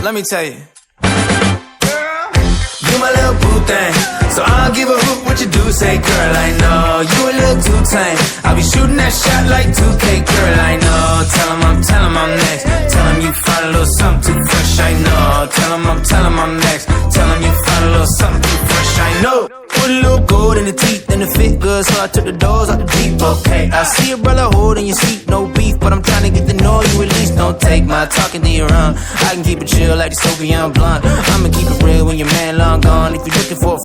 Let me tell you. You my little boo thing, so I don't give a hoot what you do. Say, girl, I know you a little too tame. I'll be shooting that shot like 2K, girl, I know. Tell him I'm next. Tell him you find a little something too fresh, I know. Tell him I'm next. Tell him you find a little something too fresh, I know. Put a little gold in the teeth and it fit good, so I took the doors out the Jeep. Okay, I see a brother holding your seat, no beef, but I'm trying to get to know you at least. Don't take my talking to your own. I can keep it chill like the Soviet blunt. I'ma keep it real when your man long gone. If you're looking for a